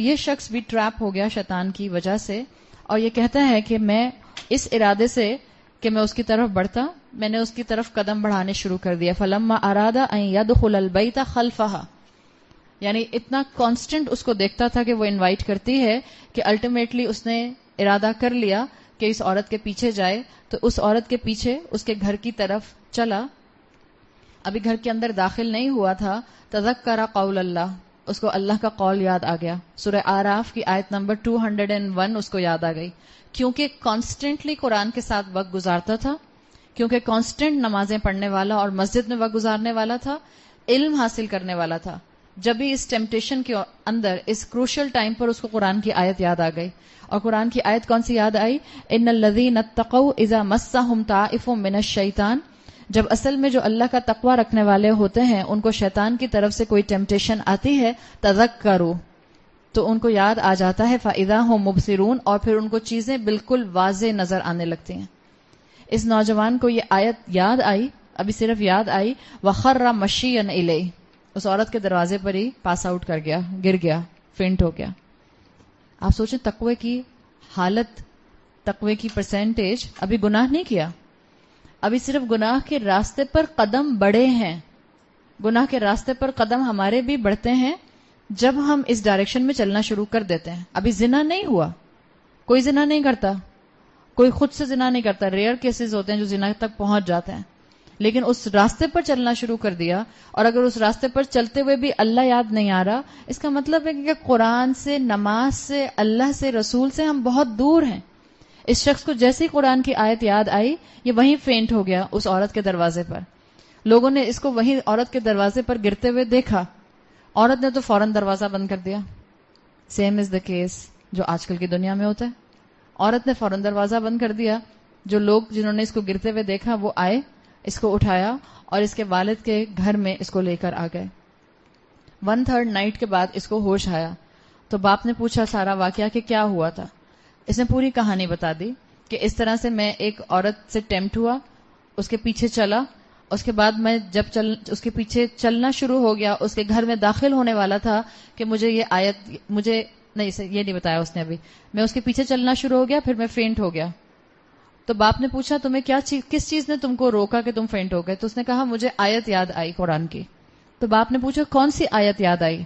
یہ شخص بھی ٹریپ ہو گیا شیطان کی وجہ سے، اور یہ کہتا ہے کہ میں اس ارادے سے کہ میں اس کی طرف بڑھتا، میں نے اس کی طرف قدم بڑھانے شروع کر دیا. فلما اراد ان يدخل البيت خلفها، یعنی اتنا کانسٹنٹ اس کو دیکھتا تھا کہ وہ انوائٹ کرتی ہے کہ الٹیمیٹلی اس نے ارادہ کر لیا کہ اس عورت کے پیچھے جائے. تو اس عورت کے پیچھے اس کے گھر کی طرف چلا، ابھی گھر کے اندر داخل نہیں ہوا تھا. تذکر قول اللہ، اس کو اللہ کا قول یاد آ گیا. سورہ آراف کی آیت نمبر 201 اس کو یاد آ گئی، کیونکہ کانسٹنٹلی قرآن کے ساتھ وقت گزارتا تھا، کیونکہ کانسٹنٹ نمازیں پڑھنے والا اور مسجد میں وقت گزارنے والا تھا، علم حاصل کرنے والا تھا. جب بھی اس ٹیمپٹیشن کے اندر اس کروشل ٹائم پر اس کو قرآن کی آیت یاد آ گئی. اور قرآن کی آیت کون سی یاد آئی؟ ان الذین اتقوا اذا مسهم طائف من الشیطان، جب اصل میں جو اللہ کا تقوی رکھنے والے ہوتے ہیں ان کو شیطان کی طرف سے کوئی ٹیمپٹیشن آتی ہے، تذکروا، تو ان کو یاد آ جاتا ہے، فاذا هم مبصرون، اور پھر ان کو چیزیں بالکل واضح نظر آنے لگتی ہیں. اس نوجوان کو یہ آیت یاد آئی، ابھی صرف یاد آئی، وخر مشیا الیہ، اس عورت کے دروازے پر ہی پاس آؤٹ کر گیا، گر گیا، فینٹ ہو گیا. آپ سوچیں تقوی کی حالت، تقوی کی پرسنٹیج. ابھی گناہ نہیں کیا، ابھی صرف گناہ کے راستے پر قدم بڑھے ہیں. گناہ کے راستے پر قدم ہمارے بھی بڑھتے ہیں جب ہم اس ڈائریکشن میں چلنا شروع کر دیتے ہیں. ابھی زنا نہیں ہوا، کوئی زنا نہیں کرتا، کوئی خود سے زنا نہیں کرتا، ریئر کیسز ہوتے ہیں جو زنا تک پہنچ جاتے ہیں. لیکن اس راستے پر چلنا شروع کر دیا، اور اگر اس راستے پر چلتے ہوئے بھی اللہ یاد نہیں آ رہا، اس کا مطلب ہے کہ قرآن سے، نماز سے، اللہ سے، رسول سے ہم بہت دور ہیں. اس شخص کو جیسے ہی قرآن کی آیت یاد آئی، یہ وہیں فینٹ ہو گیا اس عورت کے دروازے پر. لوگوں نے اس کو وہیں عورت کے دروازے پر گرتے ہوئے دیکھا، عورت نے تو فوراً دروازہ بند کر دیا. سیم از دا کیس جو آج کل کی دنیا میں ہوتا ہے. عورت نے فوراً دروازہ بند کر دیا. جو لوگ جنہوں نے اس کو گرتے ہوئے دیکھا وہ آئے، اس کو اٹھایا اور اس کے والد کے گھر میں اس کو لے کر آ گئے. 1/3 نائٹ کے بعد اس کو ہوش آیا تو باپ نے پوچھا سارا واقعہ کہ کیا ہوا تھا. اس نے پوری کہانی بتا دی کہ اس طرح سے میں ایک عورت سے ٹیمپٹ ہوا، اس کے پیچھے چلا، اس کے بعد میں جب اس کے پیچھے چلنا شروع ہو گیا، اس کے گھر میں داخل ہونے والا تھا کہ مجھے یہ آیت، مجھے نہیں، یہ نہیں بتایا اس نے ابھی، میں اس کے پیچھے چلنا شروع ہو گیا، پھر میں فینٹ ہو گیا. تو باپ نے پوچھا تمہیں کس چیز نے تم کو روکا کہ تم فینٹ ہو گئے؟ تو اس نے کہا مجھے آیت یاد آئی قرآن کی. تو باپ نے پوچھا کون سی آیت یاد آئی؟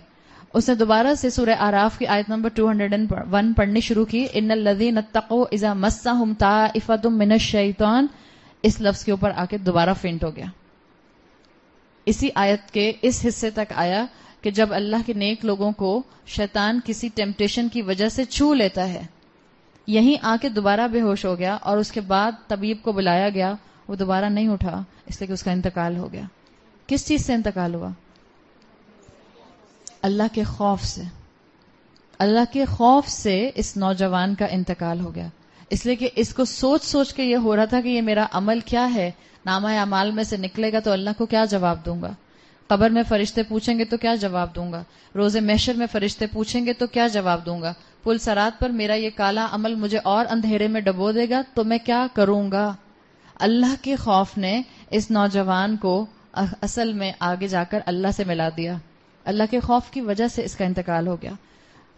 اس نے دوبارہ سے سورہ آراف کی آیت نمبر 201 پڑھنی شروع کی. ان الذین اتقوا اذا مسهم طائفۃ من الشیطان، اس لفظ کے اوپر آ کے دوبارہ فینٹ ہو گیا. اسی آیت کے اس حصے تک آیا کہ جب اللہ کے نیک لوگوں کو شیطان کسی ٹیمپٹیشن کی وجہ سے چھو لیتا ہے، یہیں آ کے دوبارہ بے ہوش ہو گیا، اور اس کے بعد طبیب کو بلایا گیا، وہ دوبارہ نہیں اٹھا، اس لیے کہ اس کا انتقال ہو گیا. کس چیز سے انتقال ہوا؟ اللہ کے خوف سے. اللہ کے خوف سے اس نوجوان کا انتقال ہو گیا، اس لیے کہ اس کو سوچ سوچ کے یہ ہو رہا تھا کہ یہ میرا عمل کیا ہے، نامہ اعمال میں سے نکلے گا تو اللہ کو کیا جواب دوں گا، قبر میں فرشتے پوچھیں گے تو کیا جواب دوں گا، روز محشر میں فرشتے پوچھیں گے تو کیا جواب دوں گا، پل صراط پر میرا یہ کالا عمل مجھے اور اندھیرے میں ڈبو دے گا تو میں کیا کروں گا. اللہ کے خوف نے اس نوجوان کو اصل میں آگے جا کر اللہ سے ملا دیا. اللہ کے خوف کی وجہ سے اس کا انتقال ہو گیا.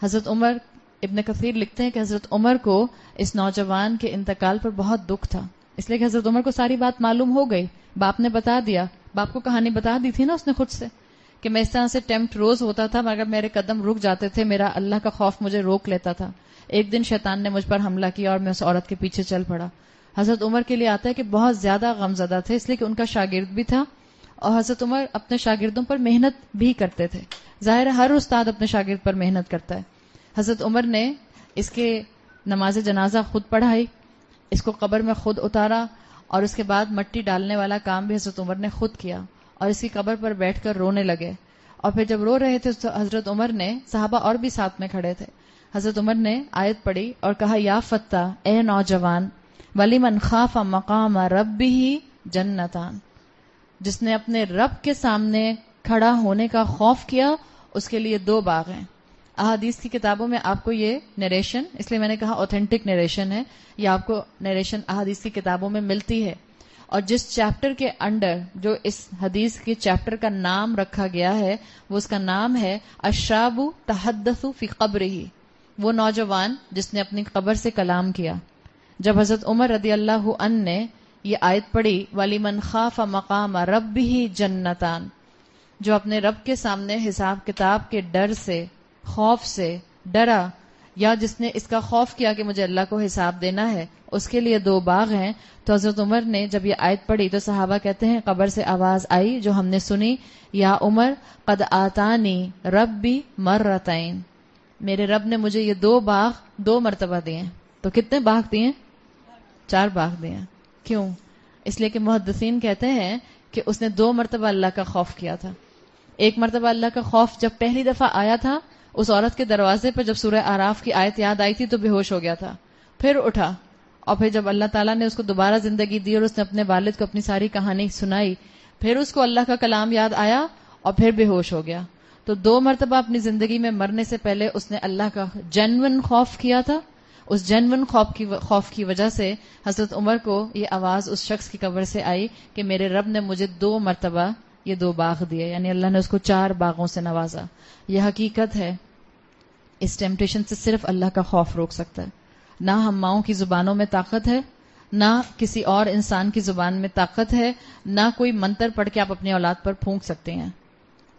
حضرت عمر، ابن کثیر لکھتے ہیں کہ حضرت عمر کو اس نوجوان کے انتقال پر بہت دکھ تھا، اس لیے کہ حضرت عمر کو ساری بات معلوم ہو گئی، باپ نے بتا دیا، باپ کو کہانی بتا دی تھی نا اس نے خود سے کہ میں اس طرح سے ٹیمپٹ روز ہوتا تھا مگر میرے قدم رک جاتے تھے، میرا اللہ کا خوف مجھے روک لیتا تھا. ایک دن شیطان نے مجھ پر حملہ کیا اور میں اس عورت کے پیچھے چل پڑا. حضرت عمر کے لیے آتا ہے کہ بہت زیادہ غمزدہ تھے، اس لیے کہ ان کا شاگرد بھی تھا، اور حضرت عمر اپنے شاگردوں پر محنت بھی کرتے تھے. ظاہر ہے ہر استاد اپنے شاگرد پر محنت کرتا ہے. حضرت عمر نے اس کے نماز جنازہ خود پڑھائی، اس کو قبر میں خود اتارا، اور اس کے بعد مٹی ڈالنے والا کام بھی حضرت عمر نے خود کیا، اور اس کی قبر پر بیٹھ کر رونے لگے. اور پھر جب رو رہے تھے تو حضرت عمر نے، صحابہ اور بھی ساتھ میں کھڑے تھے، حضرت عمر نے آیت پڑھی اور کہا یا فتح، اے نوجوان، وَلِمَنْ خَافَ مَقَامَ رَبِّهِ جَنَّتَانِ، جس نے اپنے رب کے سامنے کھڑا ہونے کا خوف کیا اس کے لیے 2 باغ ہیں. احادیث کی کتابوں میں آپ کو یہ نریشن، اس لیے میں نے کہا اوتھینٹک نریشن ہے، یہ آپ کو نریشن احادیث کی کتابوں میں ملتی ہے. اور جس چیپٹر کے انڈر جو اس حدیث کے چیپٹر کا نام رکھا گیا ہے وہ اس کا نام ہے الشاب تحدث فی قبرہ، وہ نوجوان جس نے اپنی قبر سے کلام کیا. جب حضرت عمر رضی اللہ عنہ نے یہ آیت پڑھی وَلِمَنْ خَافَ مَقَامَ رَبِّهِ جَنَّتَانِ، جو اپنے رب کے سامنے حساب کتاب کے ڈر سے، خوف سے ڈرا، یا جس نے اس کا خوف کیا کہ مجھے اللہ کو حساب دینا ہے، اس کے لیے 2 باغ ہیں. تو حضرت عمر نے جب یہ آیت پڑھی تو صحابہ کہتے ہیں قبر سے آواز آئی جو ہم نے سنی، یا عمر قد آتانی ربی مرتین، میرے رب نے مجھے یہ 2 باغ 2 مرتبہ دیے. تو کتنے باغ دیے؟ 4 باغ دیے. کیوں؟ اس لیے کہ محدثین کہتے ہیں کہ اس نے 2 مرتبہ اللہ کا خوف کیا تھا. ایک مرتبہ اللہ کا خوف جب پہلی دفعہ آیا تھا اس عورت کے دروازے پر، جب سورہ اعراف کی آیت یاد آئی تھی تو بے ہوش ہو گیا تھا، پھر اٹھا، اور پھر جب اللہ تعالیٰ نے اس کو دوبارہ زندگی دی اور اس نے اپنے والد کو اپنی ساری کہانی سنائی، پھر اس کو اللہ کا کلام یاد آیا اور پھر بے ہوش ہو گیا. تو 2 مرتبہ اپنی زندگی میں مرنے سے پہلے اس نے اللہ کا جینوئن خوف کیا تھا. اس جینوئن خوف کی وجہ سے حضرت عمر کو یہ آواز اس شخص کی قبر سے آئی کہ میرے رب نے مجھے 2 مرتبہ یہ 2 باغ دیے، یعنی اللہ نے اس کو 4 باغوں سے نوازا. یہ حقیقت ہے. اس ٹیمپٹیشن سے صرف اللہ کا خوف روک سکتا ہے. نہ ہم ماؤں کی زبانوں میں طاقت ہے، نہ کسی اور انسان کی زبان میں طاقت ہے، نہ کوئی منتر پڑھ کے آپ اپنی اولاد پر پھونک سکتے ہیں.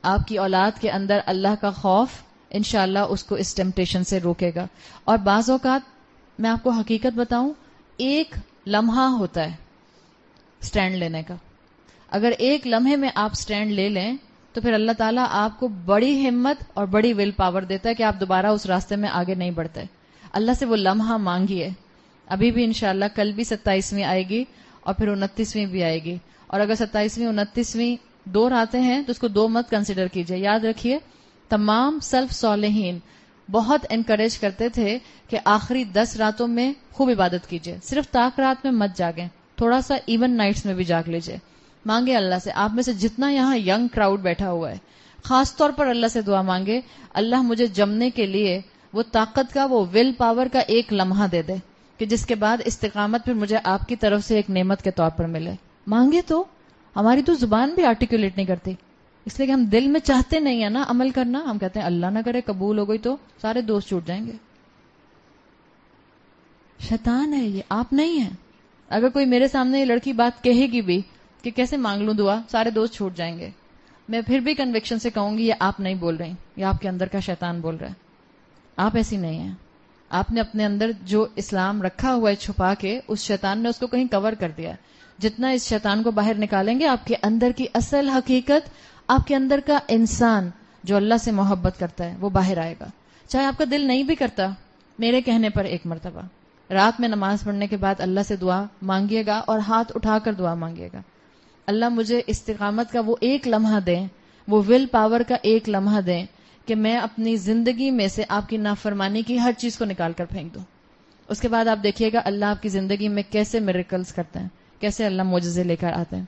آپ کی اولاد کے اندر اللہ کا خوف انشاءاللہ اس کو اس ٹیمپٹیشن سے روکے گا. اور بعض اوقات میں آپ کو حقیقت بتاؤں، ایک لمحہ ہوتا ہے سٹینڈ لینے کا. اگر ایک لمحے میں آپ سٹینڈ لے لیں تو پھر اللہ تعالیٰ آپ کو بڑی ہمت اور بڑی ول پاور دیتا ہے کہ آپ دوبارہ اس راستے میں آگے نہیں بڑھتے. اللہ سے وہ لمحہ مانگیے. ابھی بھی انشاءاللہ کل بھی 27ویں آئے گی اور پھر 29ویں بھی آئے گی. اور اگر 27ویں 29ویں 2 راتیں ہیں تو اس کو 2 مت کنسیڈر کیجئے. یاد رکھیے تمام سلف صالحین بہت انکریج کرتے تھے کہ آخری 10 راتوں میں خوب عبادت کیجئے، صرف طاق رات میں مت جاگیں، تھوڑا سا ایون نائٹس میں بھی جاگ لیجئے. مانگے اللہ سے. آپ میں سے جتنا یہاں ینگ کراؤڈ بیٹھا ہوا ہے خاص طور پر اللہ سے دعا مانگے اللہ مجھے جمنے کے لیے وہ طاقت کا، وہ ول پاور کا ایک لمحہ دے دے کہ جس کے بعد استقامت پھر مجھے آپ کی طرف سے ایک نعمت کے طور پر ملے. مانگے تو ہماری تو زبان بھی آرٹیکولیٹ نہیں کرتی، اس لیے کہ ہم دل میں چاہتے نہیں ہیں نا عمل کرنا. ہم کہتے ہیں اللہ نہ کرے قبول ہو گئی تو سارے دوست چھوٹ جائیں گے. شیطان ہے یہ، آپ نہیں ہیں. اگر کوئی میرے سامنے یہ لڑکی بات کہے گی بھی کہ کیسے مانگ لوں دعا، سارے دوست چھوٹ جائیں گے، میں پھر بھی کنوکشن سے کہوں گی یہ آپ نہیں بول رہی، یہ آپ کے اندر کا شیطان بول رہا ہے. آپ ایسی نہیں ہیں. آپ نے اپنے اندر جو اسلام رکھا ہوا ہے چھپا کے، اس شیطان نے اس کو کہیں کور کر دیا. جتنا اس شیطان کو باہر نکالیں گے آپ کے اندر کی اصل حقیقت، آپ کے اندر کا انسان جو اللہ سے محبت کرتا ہے وہ باہر آئے گا. چاہے آپ کا دل نہیں بھی کرتا، میرے کہنے پر ایک مرتبہ رات میں نماز پڑھنے کے بعد اللہ سے دعا مانگیے گا اور ہاتھ اٹھا کر دعا مانگیے گا. اللہ مجھے استقامت کا وہ ایک لمحہ دیں، وہ ول پاور کا ایک لمحہ دیں کہ میں اپنی زندگی میں سے آپ کی نافرمانی کی ہر چیز کو نکال کر پھینک دوں. اس کے بعد آپ دیکھیے گا اللہ آپ کی زندگی میں کیسے میریکلز کرتے ہیں، کیسے اللہ معجزے لے کر آتے ہیں.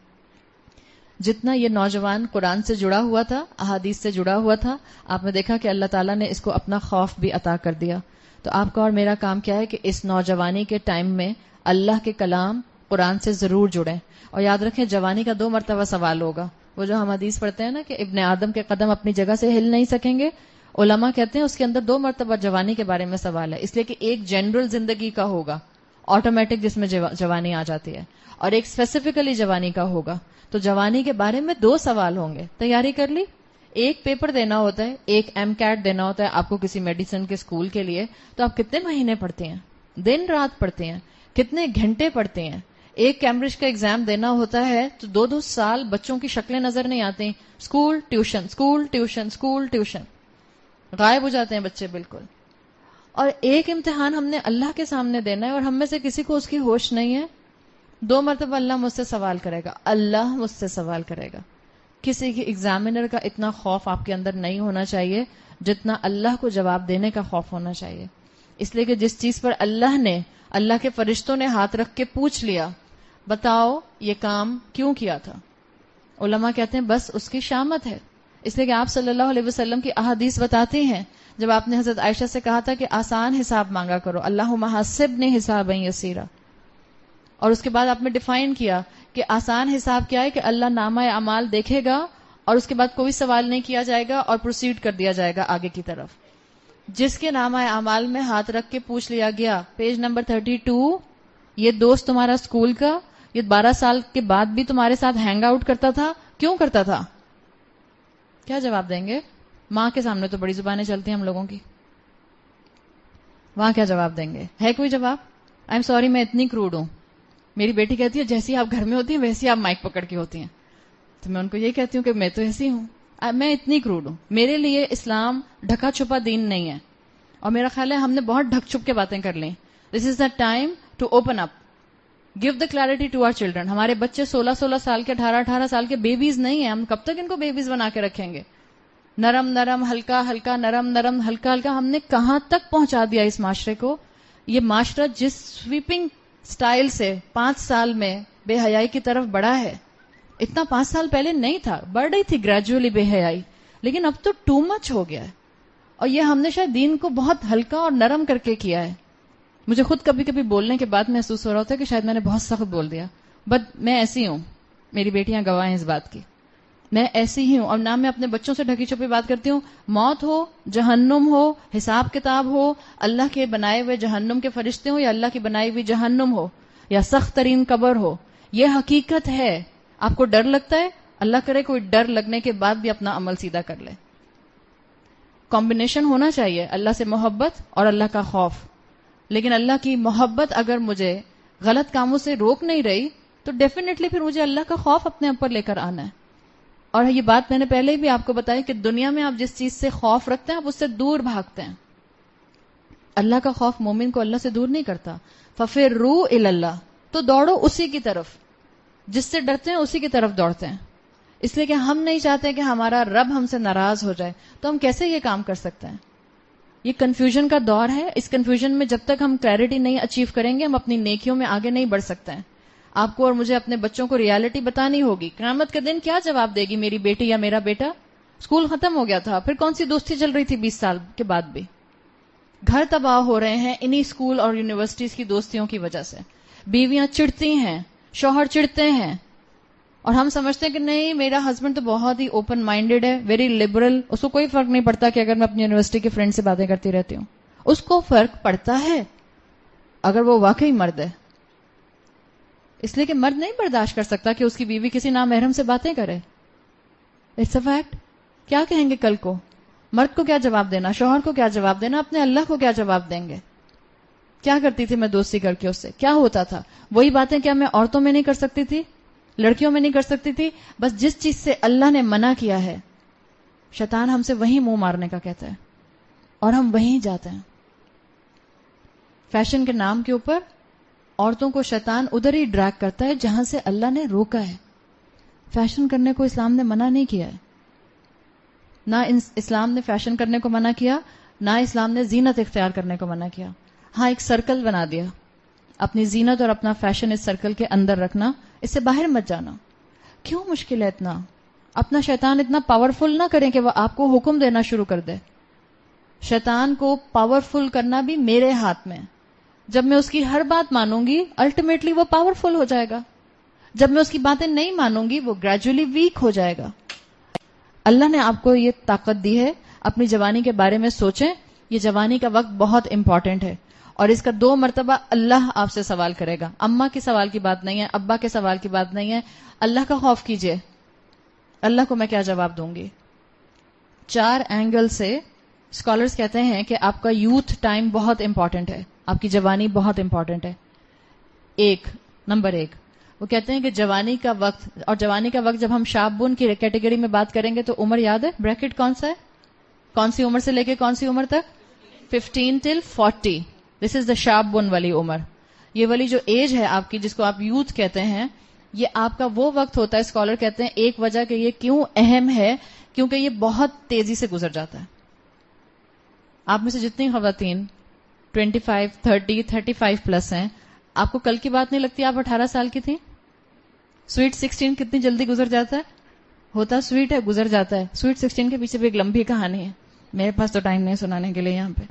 جتنا یہ نوجوان قرآن سے جڑا ہوا تھا، احادیث سے جڑا ہوا تھا، آپ نے دیکھا کہ اللہ تعالیٰ نے اس کو اپنا خوف بھی عطا کر دیا. تو آپ کا اور میرا کام کیا ہے کہ اس نوجوانی کے ٹائم میں اللہ کے کلام قرآن سے ضرور جڑیں. اور یاد رکھیں جوانی کا 2 مرتبہ سوال ہوگا. وہ جو ہم حدیث پڑھتے ہیں نا کہ ابن آدم کے قدم اپنی جگہ سے ہل نہیں سکیں گے، علماء کہتے ہیں اس کے اندر 2 مرتبہ جوانی کے بارے میں سوال ہے. اس لیے کہ ایک جنرل زندگی کا ہوگا آٹومیٹک جس میں جوانی آ جاتی ہے، اور ایک اسپیسیفکلی جوانی کا ہوگا. تو جوانی کے بارے میں 2 سوال ہوں گے. تیاری کر لی. ایک پیپر دینا ہوتا ہے، ایک ایم کیٹ دینا ہوتا ہے آپ کو کسی میڈیسن کے اسکول کے لیے. تو آپ کتنے مہینے پڑھتے ہیں، دن رات پڑھتے ہیں، کتنے گھنٹے پڑھتے ہیں. ایک کیمبرج کا ایگزام دینا ہوتا ہے تو 2 سال بچوں کی شکلیں نظر نہیں آتی. School tuition, school tuition, school tuition, غائب ہو جاتے ہیں بچے بالکل. اور ایک امتحان ہم نے اللہ کے سامنے دینا ہے اور ہم میں سے کسی کو اس کی ہوش نہیں ہے. 2 مرتبہ اللہ مجھ سے سوال کرے گا، اللہ مجھ سے سوال کرے گا. کسی کی ایگزامینر کا اتنا خوف آپ کے اندر نہیں ہونا چاہیے جتنا اللہ کو جواب دینے کا خوف ہونا چاہیے. اس لیے کہ جس چیز پر اللہ کے فرشتوں نے ہاتھ رکھ کے پوچھ لیا بتاؤ یہ کام کیوں کیا تھا، علماء کہتے ہیں بس اس کی شامت ہے. اس لیے کہ آپ صلی اللہ علیہ وسلم کی احادیث بتاتی ہیں جب آپ نے حضرت عائشہ سے کہا تھا کہ آسان حساب مانگا کرو، اللہم حاسبنی حسابا یسیرا، اور اس کے بعد آپ نے ڈیفائن کیا کہ آسان حساب کیا ہے کہ اللہ نامہ اعمال دیکھے گا اور اس کے بعد کوئی سوال نہیں کیا جائے گا اور پروسیڈ کر دیا جائے گا آگے کی طرف. جس کے نامہ اعمال میں ہاتھ رکھ کے پوچھ لیا گیا پیج نمبر 32 یہ دوست تمہارا اسکول کا یہ 12 سال کے بعد بھی تمہارے ساتھ ہینگ آؤٹ کرتا تھا, کیوں کرتا تھا؟ کیا جواب دیں گے؟ ماں کے سامنے تو بڑی زبانیں چلتی ہیں ہم لوگوں کی, وہاں کیا جواب دیں گے؟ ہے کوئی جواب؟ آئی ایم سوری میں اتنی کروڈ ہوں. میری بیٹی کہتی ہے جیسی آپ گھر میں ہوتی ہیں ویسی آپ مائک پکڑ کے ہوتی ہیں, تو میں ان کو یہی کہتی ہوں کہ میں تو ایسی ہوں, میں اتنی کروڈ ہوں. میرے لیے اسلام ڈھکا چھپا دین نہیں ہے, اور میرا خیال ہے ہم نے بہت ڈھک چھپ کے باتیں کر لیں. This is the time to open up, give the clarity to our children. ہمارے بچے 16 سال کے 18 سال کے بیبیز نہیں ہیں, ہم کب تک ان کو بیبیز بنا کے رکھیں گے؟ نرم نرم ہلکا ہلکا, نرم نرم ہلکا ہلکا, ہم نے کہاں تک پہنچا دیا اس معاشرے کو. یہ معاشرہ جس سویپنگ سٹائل سے 5 سال میں بے حیائی کی طرف بڑھا ہے, اتنا 5 سال پہلے نہیں تھا, بڑھ رہی تھی گریجولی بے حیائی, لیکن اب تو ٹو مچ ہو گیا ہے. اور یہ ہم نے شاید دین کو بہت ہلکا اور نرم کر کے کیا ہے. مجھے خود کبھی کبھی بولنے کے بعد محسوس ہو رہا ہوتا ہے کہ شاید میں نے بہت سخت بول دیا, بٹ میں ایسی ہوں, میری بیٹیاں گواہ ہیں اس بات کی, میں ایسی ہی ہوں. اور نہ میں اپنے بچوں سے ڈھکی چھپی بات کرتی ہوں. موت ہو, جہنم ہو, حساب کتاب ہو, اللہ کے بنائے ہوئے جہنم کے فرشتے ہوں یا اللہ کی بنائی ہوئی جہنم ہو یا سخت ترین قبر ہو, یہ حقیقت ہے. آپ کو ڈر لگتا ہے, اللہ کرے کوئی ڈر لگنے کے بعد بھی اپنا عمل سیدھا کر لے. کمبینیشن ہونا چاہیے, اللہ سے محبت اور اللہ کا خوف. لیکن اللہ کی محبت اگر مجھے غلط کاموں سے روک نہیں رہی تو ڈیفینیٹلی پھر مجھے اللہ کا خوف اپنے اوپر لے کر آنا ہے. اور یہ بات میں نے پہلے بھی آپ کو بتائی کہ دنیا میں آپ جس چیز سے خوف رکھتے ہیں آپ اس سے دور بھاگتے ہیں. اللہ کا خوف مومن کو اللہ سے دور نہیں کرتا. فَفِرُّوا إِلَى اللَّهِ, تو دوڑو اسی کی طرف, جس سے ڈرتے ہیں اسی کی طرف دوڑتے ہیں. اس لیے کہ ہم نہیں چاہتے کہ ہمارا رب ہم سے ناراض ہو جائے, تو ہم کیسے یہ کام کر سکتے ہیں؟ یہ کنفیوژن کا دور ہے. اس کنفیوژن میں جب تک ہم کلیئرٹی نہیں اچیو کریں گے ہم اپنی نیکیوں میں آگے نہیں بڑھ سکتے ہیں. آپ کو اور مجھے اپنے بچوں کو ریالٹی بتانی ہوگی. قیامت کے دن کیا جواب دے گی میری بیٹی یا میرا بیٹا؟ اسکول ختم ہو گیا تھا, پھر کون سی دوستی چل رہی تھی 20 سال کے بعد بھی؟ گھر تباہ ہو رہے ہیں انہی اسکول اور یونیورسٹیز کی دوستیوں کی وجہ سے. بیویاں چڑھتی ہیں, شوہر چڑھتے ہیں, اور ہم سمجھتے ہیں کہ نہیں میرا ہسبینڈ تو بہت ہی اوپن مائنڈیڈ ہے, ویری لبرل, اس کو کوئی فرق نہیں پڑتا کہ اگر میں اپنی یونیورسٹی کے فرینڈ سے باتیں کرتی رہتی ہوں. اس کو فرق پڑتا ہے اگر وہ واقعی مرد ہے. اس لیے کہ مرد نہیں برداشت کر سکتا کہ اس کی بیوی کسی نامحرم سے باتیں کرے. It's a fact. کیا کہیں گے کل کو؟ مرد کو کیا جواب دینا, شوہر کو کیا جواب دینا, اپنے اللہ کو کیا جواب دیں گے؟ کیا کرتی تھی میں دوستی کر کے اس سے, کیا ہوتا تھا؟ وہی باتیں کیا میں عورتوں میں نہیں کر سکتی تھی, لڑکیوں میں نہیں کر سکتی تھی؟ بس جس چیز سے اللہ نے منع کیا ہے شیطان ہم سے وہیں منہ مارنے کا کہتا ہے اور ہم وہیں جاتے ہیں. فیشن کے نام کے اوپر عورتوں کو شیطان ادھر ہی ڈریگ کرتا ہے جہاں سے اللہ نے روکا ہے. فیشن کرنے کو اسلام نے منع نہیں کیا ہے. نہ اسلام نے فیشن کرنے کو منع کیا, نہ اسلام نے زینت اختیار کرنے کو منع کیا. ہاں ایک سرکل بنا دیا, اپنی زینت اور اپنا فیشن اس سرکل کے اندر رکھنا, اس سے باہر مت جانا. کیوں مشکل ہے اتنا؟ اپنا شیطان اتنا پاورفل نہ کریں کہ وہ آپ کو حکم دینا شروع کر دے. شیطان کو پاورفل کرنا بھی میرے ہاتھ میں. جب میں اس کی ہر بات مانوں گی الٹیمیٹلی وہ پاورفل ہو جائے گا. جب میں اس کی باتیں نہیں مانوں گی وہ گریجولی ویک ہو جائے گا. اللہ نے آپ کو یہ طاقت دی ہے. اپنی جوانی کے بارے میں سوچیں. یہ جوانی کا وقت بہت امپورٹنٹ ہے اور اس کا 2 مرتبہ اللہ آپ سے سوال کرے گا. اماں کے سوال کی بات نہیں ہے, ابا کے سوال کی بات نہیں ہے. اللہ کا خوف کیجئے, اللہ کو میں کیا جواب دوں گی. 4 اینگل سے اسکالرز کہتے ہیں کہ آپ کا یوتھ ٹائم بہت امپورٹنٹ ہے, آپ کی جوانی بہت امپورٹنٹ ہے. نمبر 1 وہ کہتے ہیں کہ جوانی کا وقت, اور جوانی کا وقت جب ہم شابون کی کیٹیگری میں بات کریں گے تو عمر یاد ہے, بریکٹ کون سا ہے, کون سی عمر سے لے کے کون سی عمر تک؟ 15 till 40. دس از دا شابون والی عمر. یہ والی جو ایج ہے آپ کی جس کو آپ یوتھ کہتے ہیں, یہ آپ کا وہ وقت ہوتا ہے. اسکالر کہتے ہیں ایک وجہ کہ یہ کیوں اہم ہے, کیونکہ یہ بہت تیزی سے گزر جاتا ہے. آپ میں سے جتنی خواتین 25, 30, 35 پلس ہیں, آپ کو کل کی بات نہیں لگتی آپ 18 سال کی تھی؟ سویٹ 16 کتنی جلدی گزر جاتا ہے. ہوتا سویٹ ہے, گزر جاتا ہے. سویٹ 16 کے پیچھے بھی ایک لمبی کہانی ہے, میرے پاس تو ٹائم نہیں سنانے کے لیے. یہاں پہ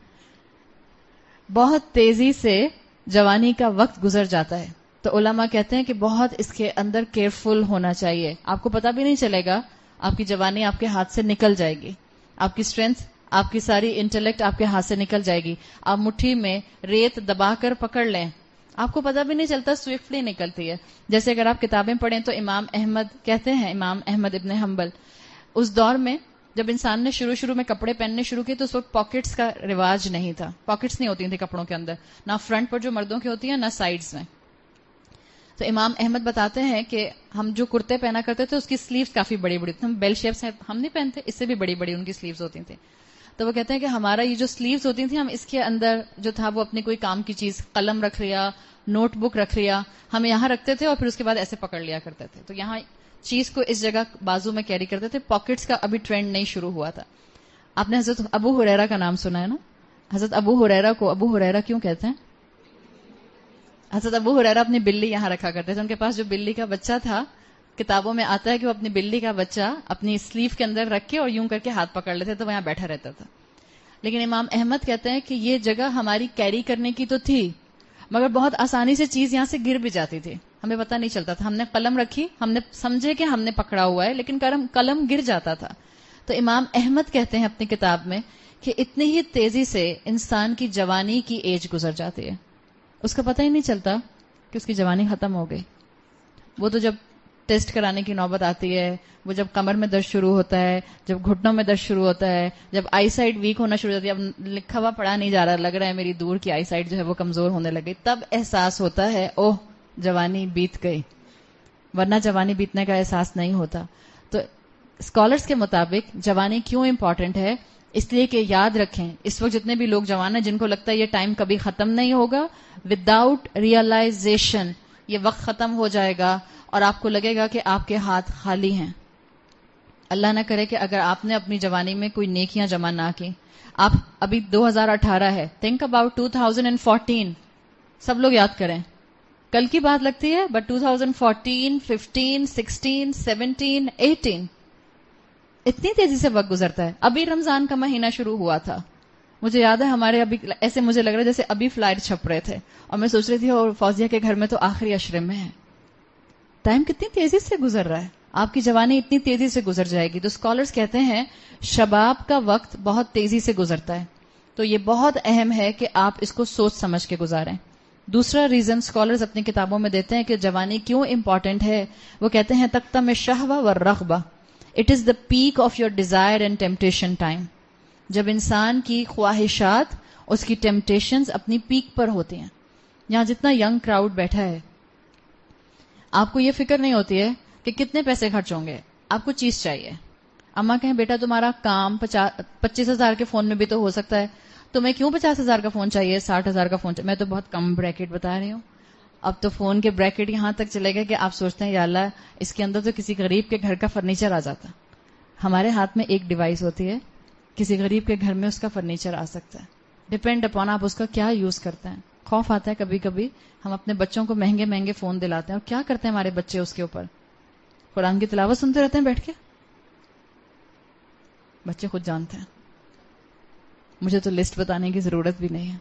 بہت تیزی سے جوانی کا وقت گزر جاتا ہے. تو تو علماء کہتے ہیں کہ بہت اس کے اندر کیئرفل ہونا چاہیے. آپ کو پتہ بھی نہیں چلے گا, آپ کی جوانی آپ کے ہاتھ سے نکل جائے گی, آپ کی اسٹرینتھ, آپ کی ساری انٹلیکٹ آپ کے ہاتھ سے نکل جائے گی. آپ مٹھی میں ریت دبا کر پکڑ لیں, آپ کو پتہ بھی نہیں چلتا, سوئفٹلی نکلتی ہے. جیسے اگر آپ کتابیں پڑھیں تو امام احمد کہتے ہیں, امام احمد ابن حنبل, اس دور میں جب انسان نے شروع میں کپڑے پہننے شروع کیے تو اس وقت پاکٹس کا رواج نہیں تھا, پاکٹس نہیں ہوتی تھی کپڑوں کے اندر, نہ فرنٹ پر جو مردوں کی ہوتی ہیں نہ سائڈز میں. تو امام احمد بتاتے ہیں کہ ہم جو کرتے پہنا کرتے تھے اس کی سلیوز کافی بڑی بڑی تھی, ہم بیل شیپ سے ہم نہیں پہنتے, اس سے بھی بڑی بڑی ان کی سلیوز ہوتی تھیں. تو وہ کہتے ہیں کہ ہمارا یہ جو سلیوز ہوتی تھیں, ہم اس کے اندر جو تھا وہ اپنی کوئی کام کی چیز, قلم رکھ لیا, نوٹ بک رکھ لیا, ہم یہاں رکھتے تھے اور پھر اس کے بعد ایسے پکڑ لیا کرتے تھے. تو یہاں چیز کو اس جگہ بازو میں کیری کرتے تھے. پاکٹس کا ابھی ٹرینڈ نہیں شروع ہوا تھا. آپ نے حضرت ابو ہریرہ کا نام سنا ہے نا؟ حضرت ابو ہریرہ کو ابو ہریرہ کیوں کہتے ہیں؟ حضرت ابو ہریرہ اپنی بلی یہاں رکھا کرتے تھے. ان کے پاس جو بلی کا بچہ تھا, کتابوں میں آتا ہے کہ وہ اپنی بلی کا بچہ اپنی سلیو کے اندر رکھ کے اور یوں کر کے ہاتھ پکڑ لیتے تو وہ یہاں بیٹھا رہتا تھا. لیکن امام احمد کہتے ہیں کہ یہ جگہ ہماری کیری کرنے کی تو تھی, مگر بہت آسانی سے چیز یہاں سے گر بھی جاتی تھی, ہمیں پتہ نہیں چلتا تھا. ہم نے قلم رکھی, ہم نے سمجھے کہ ہم نے پکڑا ہوا ہے, لیکن قلم گر جاتا تھا. تو امام احمد کہتے ہیں اپنی کتاب میں کہ اتنی ہی تیزی سے انسان کی جوانی کی ایج گزر جاتی ہے, اس کا پتہ ہی نہیں چلتا کہ اس کی جوانی ختم ہو گئی. وہ تو جب ٹیسٹ کرانے کی نوبت آتی ہے, وہ جب کمر میں درد شروع ہوتا ہے, جب گھٹنوں میں درد شروع ہوتا ہے, جب آئی سائٹ ویک ہونا شروع ہوتی ہے, اب لکھا ہوا پڑھا نہیں جا رہا, لگ رہا ہے میری دور کی آئی سائٹ جو ہے وہ کمزور ہونے لگی, تب احساس ہوتا ہے اوہ جوانی بیت گئی, ورنہ جوانی بیتنے کا احساس نہیں ہوتا. تو اسکالرس کے مطابق جوانی کیوں امپورٹنٹ ہے؟ اس لیے کہ یاد رکھیں, اس وقت جتنے بھی لوگ جوان ہیں جن کو لگتا ہے یہ ٹائم کبھی ختم نہیں ہوگا, وداؤٹ ریئلائزیشن یہ وقت ختم ہو جائے گا اور آپ کو لگے گا کہ آپ کے ہاتھ خالی ہیں. اللہ نہ کرے کہ اگر آپ نے اپنی جوانی میں کوئی نیکیاں جمع نہ کی, آپ ابھی 2018 ہے, تھنک اباؤٹ 2014, سب لوگ یاد کریں, کل کی بات لگتی ہے بٹ 2014, 15, 16, 17, 18 اتنی تیزی سے وقت گزرتا ہے. ابھی رمضان کا مہینہ شروع ہوا تھا, مجھے یاد ہے ہمارے ابھی ایسے مجھے لگ رہا ہے جیسے ابھی فلائٹ چھپ رہے تھے, اور میں سوچ رہی تھی اور فوزیہ کے گھر میں تو آخری عشرے میں ہے. ٹائم کتنی تیزی سے گزر رہا ہے, آپ کی جوانی اتنی تیزی سے گزر جائے گی. تو اسکالرز کہتے ہیں شباب کا وقت بہت تیزی سے گزرتا ہے, تو یہ بہت اہم ہے کہ آپ اس کو سوچ سمجھ کے گزاریں. دوسرا ریزن اسکالرز اپنی کتابوں میں دیتے ہیں کہ جوانی کیوں امپورٹنٹ ہے, وہ کہتے ہیں تختم الشہوہ والرغبہ, it is the peak of your desire and temptation time. جب انسان کی خواہشات, اس کی ٹیمپٹیشنز اپنی پیک پر ہوتی ہیں. یہاں جتنا ینگ کراؤڈ بیٹھا ہے, آپ کو یہ فکر نہیں ہوتی ہے کہ کتنے پیسے خرچ ہوں گے, آپ کو چیز چاہیے. اماں کہیں بیٹا تمہارا کام 25,000 کے فون میں بھی تو ہو سکتا ہے, تمہیں کیوں 50,000 کا فون چاہیے, 60,000 کا فون چاہیے. میں تو بہت کم بریکٹ بتا رہی ہوں. اب تو فون کے بریکٹ یہاں تک چلے گئے کہ آپ سوچتے ہیں یا اللہ اس کے اندر تو کسی غریب کے گھر کا فرنیچر آ جاتا. ہمارے ہاتھ میں ایک ڈیوائس ہوتی ہے, کسی غریب کے گھر میں اس کا فرنیچر آ سکتا ہے. ڈپینڈ اپون آپ اس کا کیا یوز کرتے ہیں. خوف آتا ہے کبھی کبھی, ہم اپنے بچوں کو مہنگے مہنگے فون دلاتے ہیں, اور کیا کرتے ہیں ہمارے بچے اس کے اوپر؟ قرآن کی تلاوت سنتے رہتے ہیں بیٹھ کے. بچے خود جانتے ہیں, مجھے تو لسٹ بتانے کی ضرورت بھی نہیں ہے.